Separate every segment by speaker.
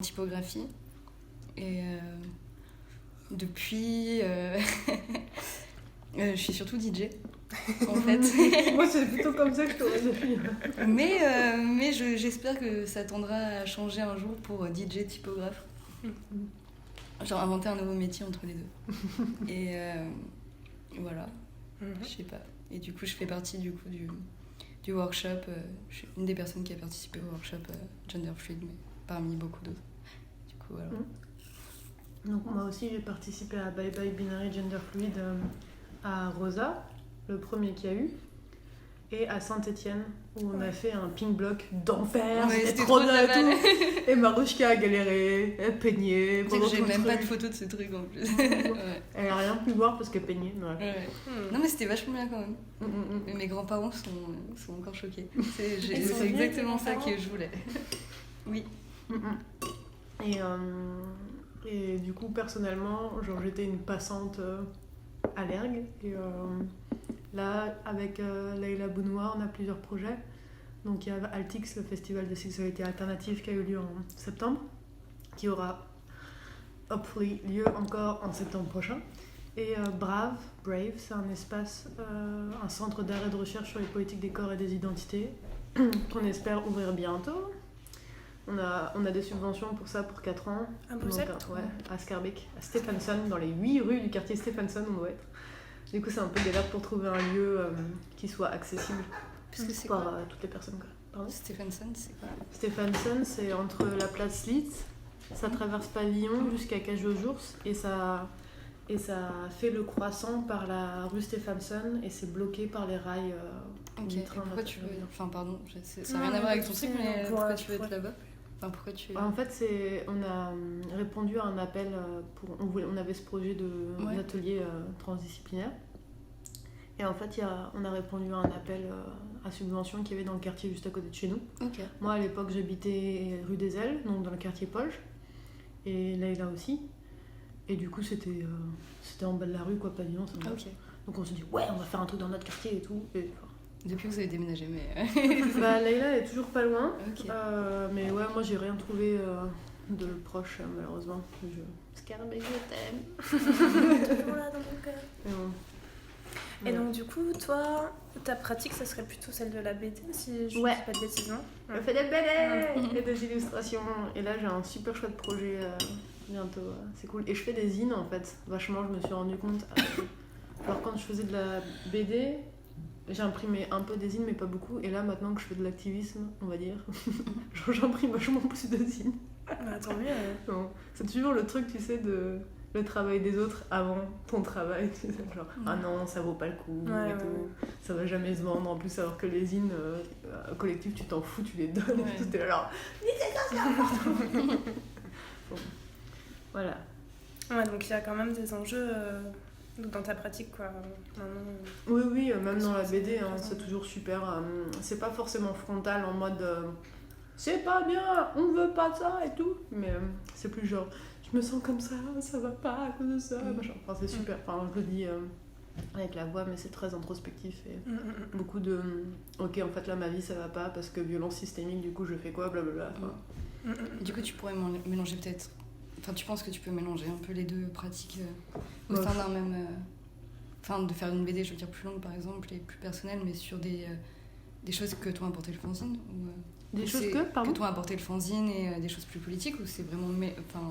Speaker 1: typographie et depuis je suis surtout DJ en fait.
Speaker 2: Moi c'est plutôt comme ça que je t'aurais défini.
Speaker 1: mais j'espère que ça tendra à changer un jour pour DJ typographe. Genre inventer un nouveau métier entre les deux. Et voilà, je sais pas. Et du coup je fais partie du workshop. Je suis une des personnes qui a participé au workshop Gender Fluid, mais parmi beaucoup d'autres. Du coup voilà.
Speaker 2: Donc moi aussi j'ai participé à Bye Bye Binary Gender Fluid à Rosa, le premier qu'il y a eu, et à Saint-Étienne où on a fait un pink block d'enfer.
Speaker 1: Ouais,
Speaker 2: c'était trop bien et tout. Et Marouchka a galéré, elle peignait.
Speaker 1: J'ai même pas de photos de ce truc en plus.
Speaker 2: Ouais. Elle a rien pu voir parce qu'elle peignait.
Speaker 1: Ouais. Non mais c'était vachement bien quand même. Et mes grands-parents sont encore choqués. C'est exactement ça que je voulais. Oui.
Speaker 2: Et du coup personnellement genre j'étais une passante à l'ERG et là avec Leïla Bounoua on a plusieurs projets. Donc il y a Altix, le festival de sexualité alternative qui a eu lieu en septembre, qui aura hopefully lieu encore en septembre prochain. Et Brave, c'est un espace, un centre d'art et de recherche sur les politiques des corps et des identités qu'on espère ouvrir bientôt. On a des subventions pour ça pour 4 ans.
Speaker 3: À Bruxelles ?
Speaker 2: Ouais, à Schaerbeek, à Stephenson, dans les 8 rues du quartier Stephenson, on doit être. Du coup, c'est un peu galère pour trouver un lieu qui soit accessible par toutes les personnes. Pardon ?
Speaker 1: Stephenson, c'est quoi ?
Speaker 2: Stephenson, c'est entre la place Litz, ça traverse Pavillon jusqu'à Cage aux Ours, et ça fait le croissant par la rue Stephenson, et c'est bloqué par les rails du train.
Speaker 1: Pourquoi tu veux... Enfin, pardon, ça n'a rien à voir avec ton truc, mais pourquoi tu veux être là-bas ? Enfin, pourquoi tu...
Speaker 2: En fait, on a répondu à un appel on avait ce projet d'atelier transdisciplinaire. Et en fait, on a répondu à un appel à subvention qu'il y avait dans le quartier juste à côté de chez nous.
Speaker 1: Okay.
Speaker 2: Moi, à l'époque, j'habitais rue des Ailes, donc dans le quartier Polge. Et Leïla aussi. Et du coup, c'était en bas de la rue, quoi, Pavillon.
Speaker 1: Okay.
Speaker 2: Donc on s'est dit, ouais, on va faire un truc dans notre quartier et tout. Et,
Speaker 1: depuis que vous avez déménagé, mais...
Speaker 2: Leïla est toujours pas loin.
Speaker 1: Okay.
Speaker 2: Mais ouais, moi, j'ai rien trouvé de proche, malheureusement. Schaerbeek, je t'aime.
Speaker 3: Toujours là dans mon cœur. Et
Speaker 2: Ouais.
Speaker 3: donc du coup, toi, ta pratique, ça serait plutôt celle de la BD, si je ne
Speaker 2: Ouais.
Speaker 3: dis pas de bêtises, non ?
Speaker 2: Je fais des BD et des illustrations. Et là, j'ai un super chouette projet bientôt. C'est cool. Et je fais des zines, en fait. Vachement, je me suis rendu compte. Alors, quand je faisais de la BD, j'imprimais un peu des zines, mais pas beaucoup. Et là, maintenant que je fais de l'activisme, on va dire, j'imprime vachement plus de zines.
Speaker 3: Bah, tant mieux.
Speaker 2: Non. C'est toujours le truc, tu sais, de le travail des autres avant ton travail. Tu sais, genre, ah non, ça vaut pas le coup.
Speaker 3: Ouais,
Speaker 2: et tout. Ça va jamais se vendre. En plus, alors que les zines collectives, tu t'en fous, tu les donnes.
Speaker 1: Ouais.
Speaker 2: Et tout, t'es là, genre, mais c'est ça, c'est important. Bon. Voilà.
Speaker 3: Ouais, donc il y a quand même des enjeux dans ta pratique, quoi.
Speaker 2: Oui, même dans la BD, hein, c'est toujours super. C'est pas forcément frontal en mode c'est pas bien, on veut pas ça et tout. Mais c'est plus genre je me sens comme ça va pas à cause de ça. Machin. Enfin, c'est super. Enfin, je le dis avec la voix, mais c'est très introspectif et beaucoup de ok, en fait là ma vie ça va pas parce que violence systémique, du coup je fais quoi, blablabla.
Speaker 1: Du coup, tu pourrais mélanger peut-être. Enfin, tu penses que tu peux mélanger un peu les deux pratiques au sein d'un même. Enfin, de faire une BD, je veux dire, plus longue par exemple, et plus personnelle, mais sur des choses que t'ont apporté le fanzine ou,
Speaker 2: des choses que
Speaker 1: t'ont apporté le fanzine et des choses plus politiques, ou c'est vraiment.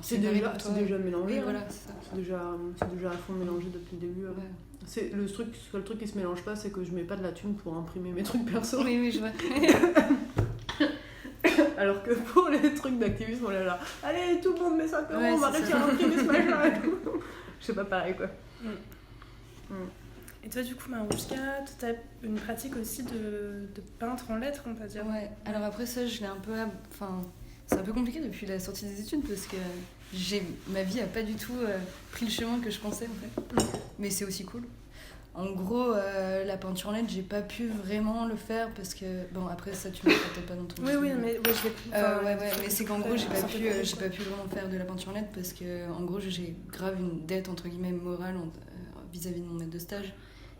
Speaker 2: C'est déjà mélangé.
Speaker 1: Oui, voilà, c'est ça.
Speaker 2: C'est déjà à fond mélangé depuis le début.
Speaker 1: Ouais.
Speaker 2: C'est le seul truc qui se mélange pas, c'est que je mets pas de la thune pour imprimer mes trucs perso.
Speaker 1: Oui, je vois.
Speaker 2: Alors que pour les trucs d'activisme, on est là, allez, tout le monde met 5 €, on va réussir à imprimer ce machin et tout. Je sais pas, pareil quoi.
Speaker 3: Et toi, du coup, Marouchka, tu as une pratique aussi de peintre en lettres, on peut dire.
Speaker 1: Ouais, alors après ça, je l'ai un peu. Enfin, c'est un peu compliqué depuis la sortie des études parce que ma vie a pas du tout pris le chemin que je pensais en fait. Mais c'est aussi cool. En gros, la peinture en lettres, j'ai pas pu vraiment le faire parce que... Bon, après, ça, tu me l'as peut-être pas dans ton...
Speaker 3: Oui, mais je l'ai...
Speaker 1: mais c'est qu'en gros, j'ai pas pu vraiment faire de la peinture en lettres parce que, en gros, j'ai grave une dette, entre guillemets, morale vis-à-vis de mon maître de stage.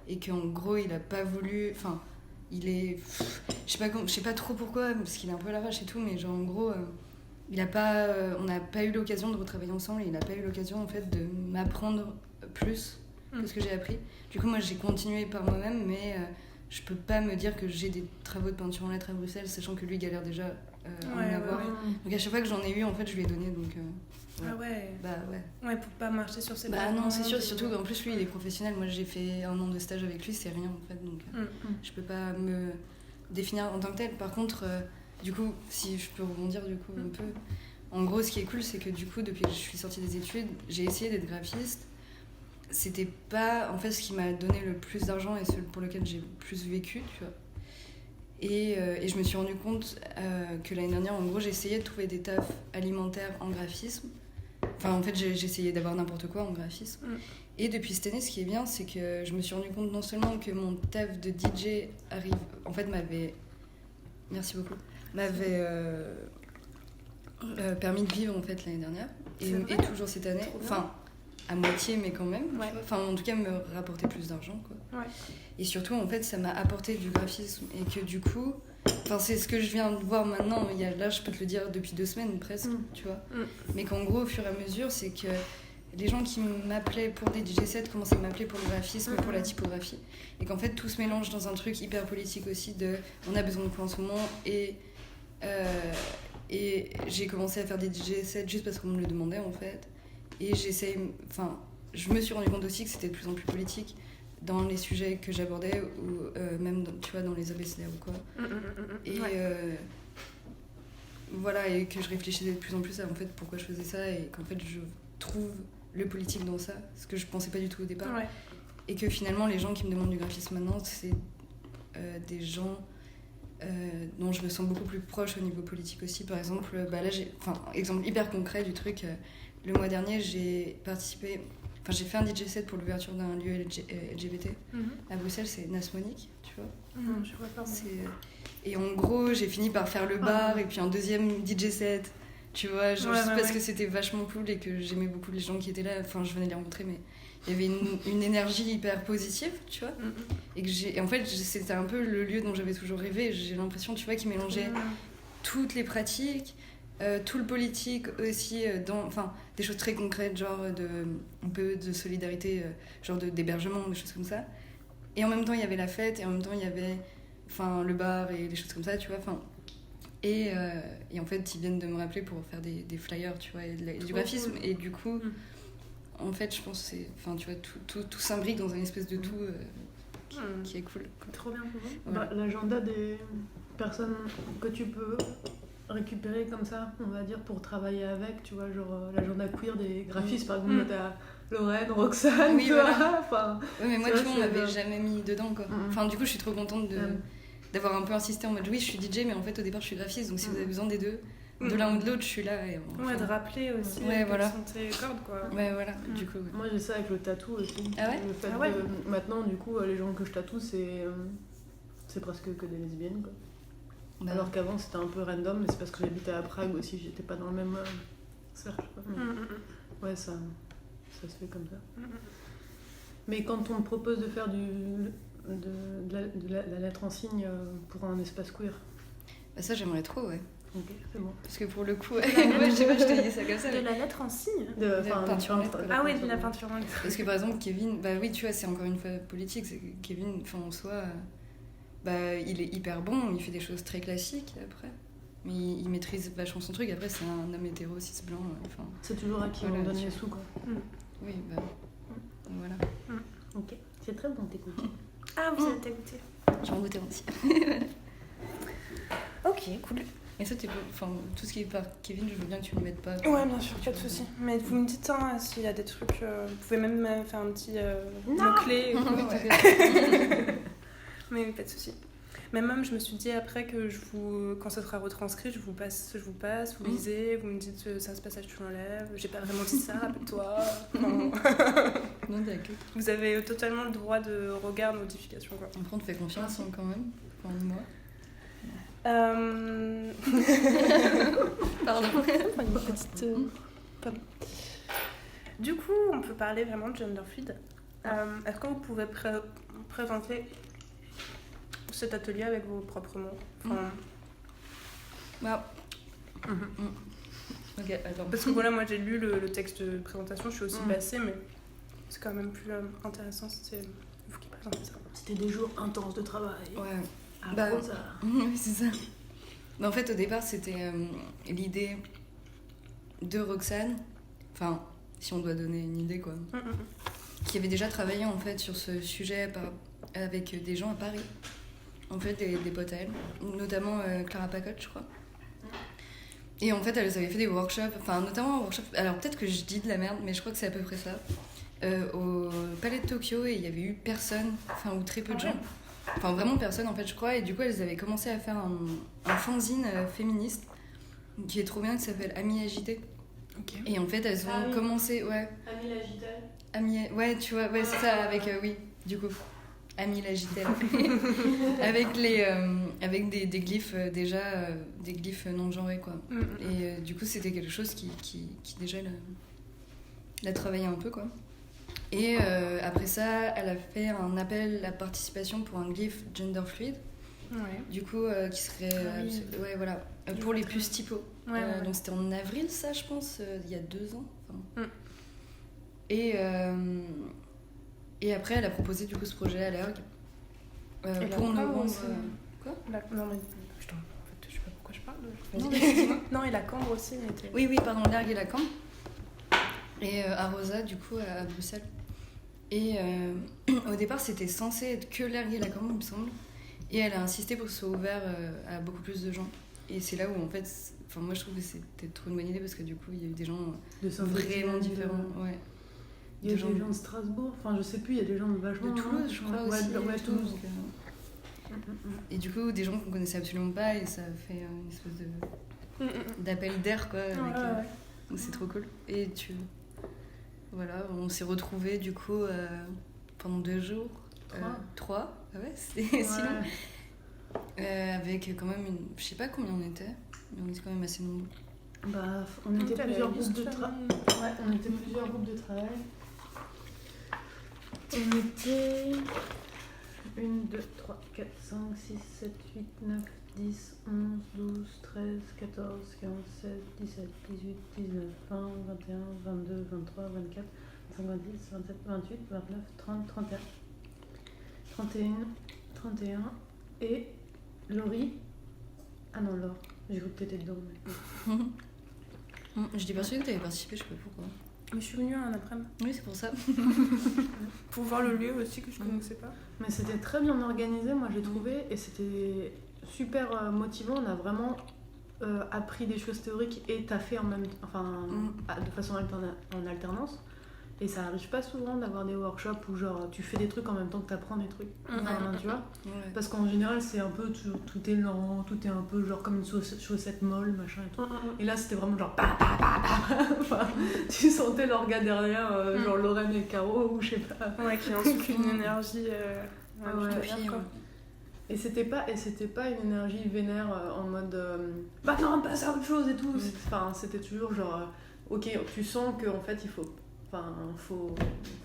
Speaker 1: Et qu'en gros, il a pas voulu... Enfin, il est... Je sais pas trop pourquoi, parce qu'il est un peu à l'arrache et tout, mais genre, en gros... on n'a pas eu l'occasion de retravailler ensemble et il n'a pas eu l'occasion en fait de m'apprendre plus que ce que j'ai appris. Du coup, moi j'ai continué par moi-même, mais je peux pas me dire que j'ai des travaux de peinture en lettres à Bruxelles, sachant que lui galère déjà à en avoir. Donc à chaque fois que j'en ai eu, en fait, je lui ai donné. Donc,
Speaker 3: Ah ouais.
Speaker 1: Bah ouais.
Speaker 3: Ouais, pour pas marcher sur ses
Speaker 1: Bah non, c'est sûr, surtout qu'en plus lui il est professionnel. Moi j'ai fait 1 an de stage avec lui, c'est rien en fait, donc je peux pas me définir en tant que tel. Par contre, du coup, si je peux rebondir du coup un peu, en gros ce qui est cool c'est que du coup depuis que je suis sortie des études, j'ai essayé d'être graphiste. C'était pas en fait ce qui m'a donné le plus d'argent et ce pour lequel j'ai le plus vécu, tu vois. Et je me suis rendu compte que l'année dernière, en gros, j'essayais de trouver des tafs alimentaires en graphisme. Enfin, en fait, j'essayais d'avoir n'importe quoi en graphisme. Et depuis cette année, ce qui est bien, c'est que je me suis rendu compte non seulement que mon taf de DJ arrive, en fait, merci beaucoup, m'avait permis de vivre en fait l'année dernière et toujours cette année. Enfin, à moitié, mais quand même.
Speaker 3: Ouais.
Speaker 1: Enfin, en tout cas, me rapporter plus d'argent, quoi.
Speaker 3: Ouais.
Speaker 1: Et surtout, en fait, ça m'a apporté du graphisme et que du coup, enfin, c'est ce que je viens de voir maintenant. Là, je peux te le dire depuis 2 semaines presque, tu vois. Mais qu'en gros, au fur et à mesure, c'est que les gens qui m'appelaient pour des DJ sets commençaient à m'appeler pour le graphisme, pour la typographie. Et qu'en fait, tout se mélange dans un truc hyper politique aussi de on a besoin de quoi en ce moment. Et j'ai commencé à faire des DJ sets juste parce qu'on me le demandait, en fait. Et je me suis rendu compte aussi que c'était de plus en plus politique dans les sujets que j'abordais ou même tu vois dans les abécédaires ou quoi. Et voilà, et que je réfléchissais de plus en plus à en fait pourquoi je faisais ça et qu'en fait je trouve le politique dans ça, ce que je pensais pas du tout au départ. Et que finalement les gens qui me demandent du graphisme maintenant, c'est des gens dont je me sens beaucoup plus proche au niveau politique aussi. Par exemple, là exemple hyper concret du truc. Le mois dernier, j'ai fait un DJ set pour l'ouverture d'un lieu LGBT à Bruxelles, c'est Nasmonique, tu vois.
Speaker 3: Je vois pas.
Speaker 1: Et en gros, j'ai fini par faire le bar et puis un deuxième DJ set, tu vois, juste parce que c'était vachement cool et que j'aimais beaucoup les gens qui étaient là. Enfin, je venais de les rencontrer, mais il y avait une énergie hyper positive, tu vois. Et en fait, c'était un peu le lieu dont j'avais toujours rêvé. J'ai l'impression, tu vois, qui mélangeait toutes les pratiques. Tout le politique aussi, des choses très concrètes, genre un peu de solidarité, genre d'hébergement, des choses comme ça. Et en même temps, il y avait la fête, et en même temps, il y avait le bar et des choses comme ça, tu vois. Et en fait, ils viennent de me rappeler pour faire des flyers, tu vois, et du graphisme. Et du coup, en fait, je pense que c'est, tu vois, tout s'imbrique dans une espèce de tout qui est cool, quoi.
Speaker 3: Trop bien pour vous.
Speaker 2: Bah, l'agenda des personnes que tu peux récupérer comme ça, on va dire, pour travailler avec, tu vois, genre l'agenda queer des graphistes, par exemple, t'as Lorraine, Roxane, tu vois, enfin...
Speaker 1: Oui, mais moi, tu vois, on m'avait jamais mis dedans, quoi. Enfin, du coup, je suis trop contente d'avoir un peu insisté en mode, oui, je suis DJ, mais en fait, au départ, je suis graphiste, donc si vous avez besoin des deux, de l'un ou de l'autre, je suis là. Et,
Speaker 3: de rappeler aussi
Speaker 1: voilà.
Speaker 3: sont tes cordes, quoi.
Speaker 1: Ouais, voilà, du coup.
Speaker 2: Moi, j'ai ça avec le tatou aussi.
Speaker 1: Ah ouais?
Speaker 2: Le fait de... Maintenant, du coup, les gens que je tatoue, c'est presque que des lesbiennes, quoi. Alors qu'avant c'était un peu random, mais c'est parce que j'habitais à Prague aussi, j'étais pas dans le même cercle. Ouais, ça se fait comme ça. Mais quand on me propose de faire de la lettre en signe pour un espace queer,
Speaker 1: bah ça j'aimerais trop, ouais.
Speaker 2: Ok, c'est bon.
Speaker 1: Parce que pour le coup, moi je sais pas, je te dis ça comme ça.
Speaker 3: De la lettre en signe
Speaker 1: de peinture en lettres.
Speaker 3: Ah oui, de la peinture en lettres.
Speaker 1: Parce que par exemple, Kevin, bah oui, tu vois, c'est encore une fois politique, c'est que Kevin, en soi. Il est hyper bon, il fait des choses très classiques après, mais il maîtrise vachement son truc. Après, c'est un homme hétéro, cis blanc.
Speaker 2: C'est toujours à qui on donne les sous, quoi.
Speaker 1: Oui, voilà.
Speaker 2: Ok, c'est très bon, t'écoutes.
Speaker 3: Ah, vous êtes écouté.
Speaker 1: J'en goûtais entier.
Speaker 3: Ok, cool.
Speaker 1: Et ça, tout ce qui est par Kevin, je veux bien que tu ne le mettes pas.
Speaker 3: Ouais, bien sûr, pas de soucis. Mais vous me dites s'il y a des trucs. Vous pouvez même faire un petit mot-clé. Mais pas de soucis. Mais même, je me suis dit après que quand ça sera retranscrit, je vous passe, vous lisez, vous me dites ça, ce passage, tu l'enlèves. J'ai pas vraiment dit ça, rappelle-toi. Non,
Speaker 1: d'accord.
Speaker 3: Vous avez totalement le droit de regard, de modification, quoi.
Speaker 1: Après, on te fait confiance quand même, pendant moi.
Speaker 3: Pardon. Une petite. Pardon. Du coup, on peut parler vraiment de gender fluid. Est-ce que vous pouvez présenter cet atelier avec vos propres mots?
Speaker 1: Ok, attends.
Speaker 3: Parce que voilà, moi j'ai lu le texte de présentation, je suis aussi passée, mais c'est quand même plus intéressant, c'est vous qui présentez ça.
Speaker 2: C'était des jours intenses de travail.
Speaker 1: Ouais.
Speaker 2: Ah,
Speaker 1: Bah,
Speaker 2: Rosa.
Speaker 1: Oui, c'est ça. Mais en fait, au départ, c'était l'idée de Roxane, enfin, si on doit donner une idée, quoi, qui avait déjà travaillé en fait sur ce sujet avec des gens à Paris, en fait, des potes à elle, notamment Clara Pacotte, je crois. Et en fait, elles avaient fait des workshops, enfin, notamment un workshop, alors peut-être que je dis de la merde, mais je crois que c'est à peu près ça, au Palais de Tokyo, et il y avait eu personne, enfin, ou très peu de gens. Enfin, vraiment personne, en fait, je crois. Et du coup, elles avaient commencé à faire un fanzine féministe qui est trop bien, qui s'appelle Amis Agités.
Speaker 3: Ok.
Speaker 1: Et en fait, elles ont commencé... Ouais,
Speaker 2: Amis l'agitaire.
Speaker 1: ouais, tu vois, ouais, c'est ça, avec... oui, du coup. Amis l'agitaire. Avec des glyphes déjà, des glyphes non genrés, quoi. Et du coup, c'était quelque chose qui déjà l'a travaillé un peu, quoi. Et après ça, elle a fait un appel à participation pour un glyphe gender fluid, du coup, qui serait ouais, voilà, pour les puces typo. Donc c'était en avril, ça, je pense, il y a 2 ans. Enfin. Et après, elle a proposé du coup ce projet à l'ERG pour novembre. Quoi
Speaker 3: Non, mais putain, en fait, je sais pas pourquoi je parle.
Speaker 1: Vas-y.
Speaker 3: Non, et la Cambre aussi était...
Speaker 1: Oui, pardon, l'ERG et la Cambre. Et à Rosa, du coup, à Bruxelles. Et au départ, c'était censé être que l'ERG et la Cambre, il me semble. Et elle a insisté pour que ce soit ouvert à beaucoup plus de gens. Et c'est là où, en fait, enfin, moi je trouve que c'était trop une bonne idée parce que du coup, il y a eu des gens vraiment différents. Ouais.
Speaker 2: Il y a des gens de Strasbourg, enfin je sais plus, il y a des gens de vachement.
Speaker 1: De Toulouse, je crois aussi.
Speaker 2: Ouais, Toulouse.
Speaker 1: Et du coup, des gens qu'on connaissait absolument pas et ça a fait une espèce d'appel d'air, quoi. Avec, donc c'est trop cool. Et voilà, on s'est retrouvés du coup pendant 2 jours. 3. Ah ouais, c'est si long. Avec quand même je sais pas combien on était, mais on était quand même assez nombreux.
Speaker 2: Bah, on était plusieurs groupes de travail. Ouais, on était plusieurs groupes de travail. On était 1, 2, 3, 4, 5, 6, 7, 8, 9, 10, 11, 12, 13, 14, 15, 16, 17, 18, 19, 20, 21, 22, 23, 24, 25, 26, 27, 28, 29, 30, 31. 31 et Laurie. Ah non, Laure, j'ai vu que t'étais dedans. Mais...
Speaker 1: J'étais persuadée que t'avais participé, je sais pas pourquoi.
Speaker 3: Mais je suis venue un après-midi.
Speaker 1: Oui, c'est pour ça.
Speaker 3: Pour voir le lieu aussi que je connaissais pas.
Speaker 2: Mais c'était très bien organisé, moi j'ai trouvé, et c'était super motivant. On a vraiment appris des choses théoriques et taffé en même temps, enfin de façon en alternance. Et ça arrive pas souvent d'avoir des workshops où genre tu fais des trucs en même temps que t'apprends des trucs. Tu vois, parce qu'en général c'est un peu tout est lent, tout est un peu genre comme une chaussette molle, machin et tout. Et là c'était vraiment genre enfin, tu sentais l'orga derrière, genre Lorraine et Caro ou je sais pas.
Speaker 3: Ouais, qui insuffle une énergie.
Speaker 2: Et c'était pas une énergie vénère en mode maintenant on passe à autre chose et tout. Enfin, c'était toujours genre ok, tu sens qu'en fait il faut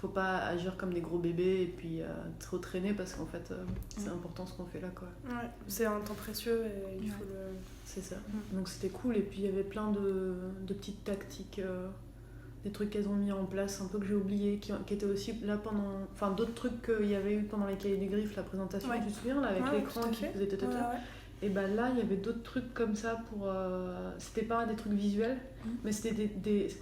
Speaker 2: pas agir comme des gros bébés et puis trop traîner parce qu'en fait c'est important ce qu'on fait là, quoi.
Speaker 3: Ouais, c'est un temps précieux et il faut le...
Speaker 2: C'est ça. Donc c'était cool, et puis il y avait plein de petites tactiques, des trucs qu'elles ont mis en place un peu que j'ai oublié, qui étaient aussi là pendant... Enfin d'autres trucs qu'il y avait eu pendant les cahiers des griffes, la présentation, tu te souviens là, avec l'écran qui faisait tata. Et bah là il y avait d'autres trucs comme ça pour... C'était pas des trucs visuels, mais c'était c'est pour ça